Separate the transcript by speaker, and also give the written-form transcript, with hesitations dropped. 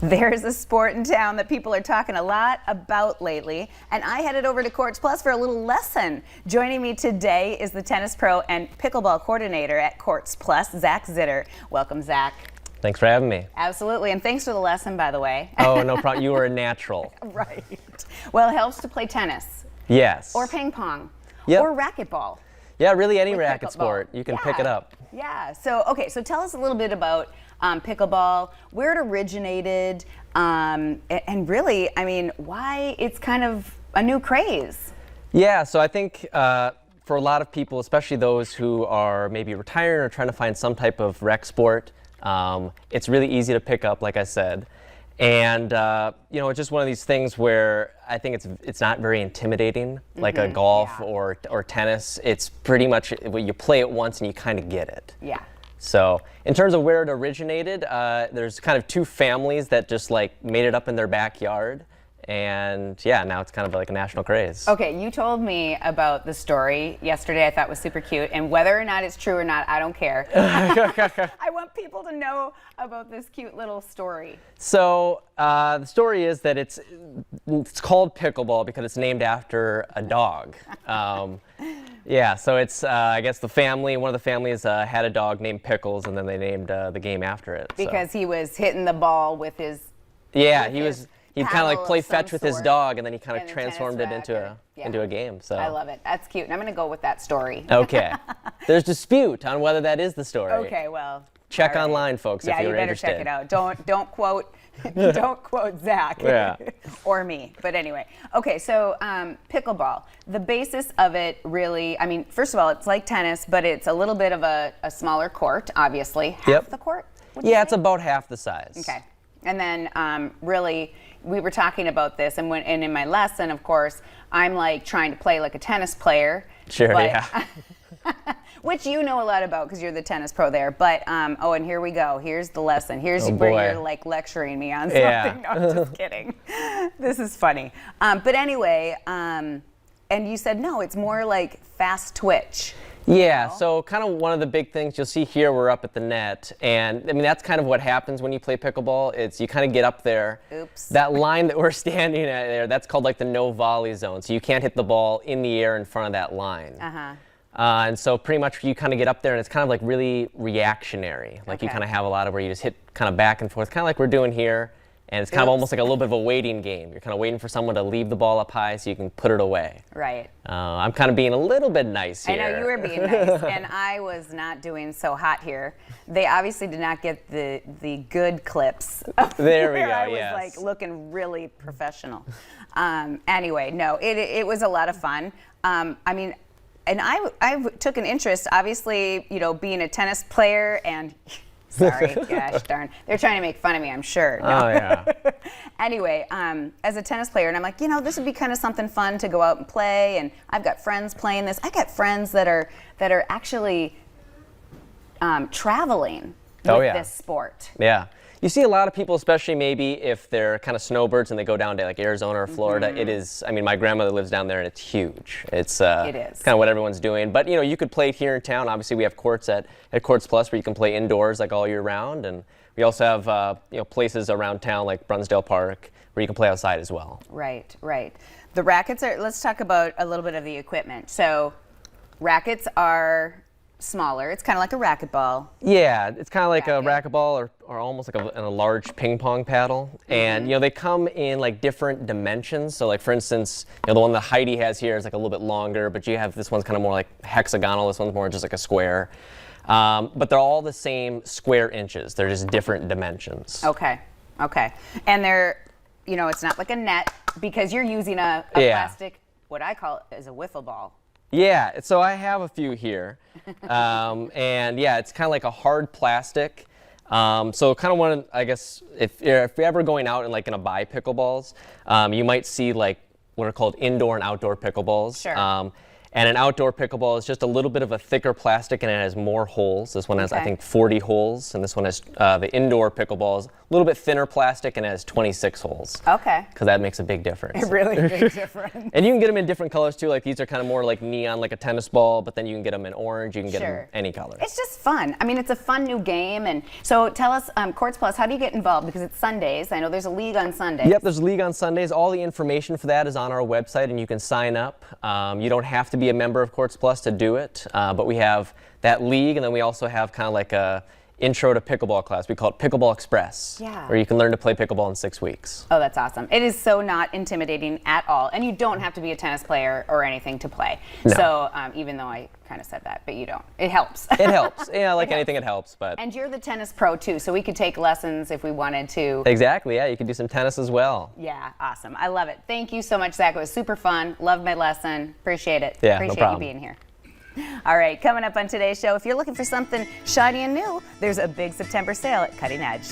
Speaker 1: There's a sport in town that people are talking a lot about lately, and I headed over to Courts Plus for a little lesson. Joining me today is the tennis pro and pickleball coordinator at Courts Plus, Zach Zitter. Welcome, Zach.
Speaker 2: Thanks for having me.
Speaker 1: Absolutely, and thanks for the lesson, by the way.
Speaker 2: Oh, no problem. You were a natural.
Speaker 1: Right. Well, it helps to play tennis.
Speaker 2: Yes.
Speaker 1: Or ping pong.
Speaker 2: Yep.
Speaker 1: Or racquetball.
Speaker 2: Yeah, really any
Speaker 1: With
Speaker 2: racket
Speaker 1: pickleball.
Speaker 2: sport. You can pick it up.
Speaker 1: Yeah. So, okay, so tell us a little bit about pickleball, where it originated, and really, I mean, why it's kind of a new craze.
Speaker 2: Yeah, so I think for a lot of people, especially those who are maybe retiring or trying to find some type of rec sport, it's really easy to pick up, like I said. And you know, it's just one of these things where I think it's not very intimidating, like a golf or tennis. It's pretty much you play it once and you kind of get it.
Speaker 1: Yeah.
Speaker 2: So in terms of where it originated, there's kind of two families that just like made it up in their backyard. And yeah, now it's kind of like a national craze.
Speaker 1: Okay, you told me about the story yesterday. I thought was super cute, and whether or not it's true or not, I don't care. I want people to know about this cute little story.
Speaker 2: So the story is that it's called pickleball because it's named after a dog. Yeah, so it's I guess one of the families had a dog named Pickles, and then they named the game after it.
Speaker 1: Because he was hitting the ball with his.
Speaker 2: Yeah, he'd kind of like play fetch with his
Speaker 1: sort.
Speaker 2: dog, and then he kind of
Speaker 1: And a
Speaker 2: transformed it
Speaker 1: tennis
Speaker 2: into a game. So
Speaker 1: I love it. That's cute, and I'm going to go with that story.
Speaker 2: Okay. There's dispute on whether that is the story.
Speaker 1: Okay, well.
Speaker 2: Check
Speaker 1: all right.
Speaker 2: online, folks, if you're interested.
Speaker 1: Yeah, you better check it out. Don't quote don't quote Zach or me. But anyway, okay. So pickleball, the basis of it really. I mean, first of all, it's like tennis, but it's a little bit of a smaller court, obviously. Half the court.
Speaker 2: Yeah, it's about half the size.
Speaker 1: Okay. And then really, we were talking about this, and in my lesson, of course, I'm like trying to play like a tennis player.
Speaker 2: Sure.
Speaker 1: But,
Speaker 2: yeah.
Speaker 1: Which you know a lot about because you're the tennis pro there. But, oh, and here we go. Here's the lesson. Here's where you're like lecturing me on something.
Speaker 2: Yeah.
Speaker 1: No, I'm just kidding. This is funny. But anyway, and you said, no, it's more like fast twitch.
Speaker 2: Yeah, so kind of one of the big things you'll see here, we're up at the net, and I mean that's kind of what happens when you play pickleball. It's you kind of get up there.
Speaker 1: Oops.
Speaker 2: That line that we're standing at there, that's called like the no volley zone. So you can't hit the ball in the air in front of that line. And so pretty much you kind of get up there and it's kind of like really reactionary. Like you kind of have a lot of where you just hit kind of back and forth, kind of like we're doing here. And it's kind of almost like a little bit of a waiting game. You're kind of waiting for someone to leave the ball up high so you can put it away.
Speaker 1: Right.
Speaker 2: I'm kind of being a little bit nice here.
Speaker 1: I know you were being nice, and I was not doing so hot here. They obviously did not get the good clips.
Speaker 2: There we go,
Speaker 1: I was
Speaker 2: yes.
Speaker 1: like looking really professional. Anyway, no, it was a lot of fun. I mean, and I took an interest, obviously, you know, being a tennis player and. Sorry, gosh darn. They're trying to make fun of me, I'm sure. No.
Speaker 2: Oh, yeah.
Speaker 1: Anyway, as a tennis player, and I'm like, you know, this would be kind of something fun to go out and play, and I've got friends playing this. I got friends that are actually traveling with this sport.
Speaker 2: Yeah. You see a lot of people, especially maybe if they're kind of snowbirds and they go down to like Arizona or Florida. It is, I mean, my grandmother lives down there and it's huge. It's kind of what everyone's doing. But, you know, you could play it here in town. Obviously, we have courts at Courts Plus where you can play indoors like all year round. And we also have, you know, places around town like Brunsdale Park where you can play outside as well.
Speaker 1: Right, right. The rackets are, let's talk about a little bit of the equipment. So rackets are smaller. It's kind of like a racquetball.
Speaker 2: Yeah, it's kind of like a racquetball or almost like a large ping pong paddle. And, you know, they come in like different dimensions. So like, for instance, you know, the one that Heidi has here is like a little bit longer, but you have this one's kind of more like hexagonal. This one's more just like a square. But they're all the same square inches. They're just different dimensions.
Speaker 1: Okay, okay. And they're, you know, it's not like a net because you're using a plastic, what I call is a wiffle ball.
Speaker 2: Yeah, so I have a few here, and yeah, it's kind of like a hard plastic. So kind of one, I guess, if you're ever going out and like gonna buy pickleballs, you might see like what are called indoor and outdoor pickleballs.
Speaker 1: Sure.
Speaker 2: And an outdoor pickleball is just a little bit of a thicker plastic and it has more holes. This one has, I
Speaker 1: Okay.
Speaker 2: think, 40 holes, and this one has the indoor pickleball is a little bit thinner plastic and it has 26 holes.
Speaker 1: Okay.
Speaker 2: Because that makes a big difference.
Speaker 1: Really big difference.
Speaker 2: And you can get them in different colors too. Like these are kind of more like neon, like a tennis ball, but then you can get them in orange. You can get them
Speaker 1: Sure.
Speaker 2: any color.
Speaker 1: It's just fun. I mean, it's a fun new game. And so tell us, Courts Plus, how do you get involved? Because it's Sundays. I know there's a league on Sundays.
Speaker 2: Yep, there's a league on Sundays. All the information for that is on our website, and you can sign up. You don't have to be a member of Courts Plus to do it, but we have that league, and then we also have kind of like a intro to pickleball class. We call it Pickleball Express,
Speaker 1: Yeah.
Speaker 2: where you can learn to play pickleball in 6 weeks.
Speaker 1: Oh, that's awesome. It is so not intimidating at all. And you don't have to be a tennis player or anything to play.
Speaker 2: No.
Speaker 1: So even though I kind of said that, but you don't. It helps.
Speaker 2: It helps. Yeah, like
Speaker 1: It helps.
Speaker 2: anything, it helps. But
Speaker 1: And you're the tennis pro too, so we could take lessons if we wanted to.
Speaker 2: exactly, yeah, you can do some tennis as well.
Speaker 1: Yeah, awesome. I love it. Thank you so much, Zach. It was super fun. Loved my lesson. Appreciate it.
Speaker 2: Yeah, no
Speaker 1: Appreciate
Speaker 2: problem.
Speaker 1: you being here. All right, coming up on today's show, if you're looking for something shiny and new, there's a big September sale at Cutting Edge.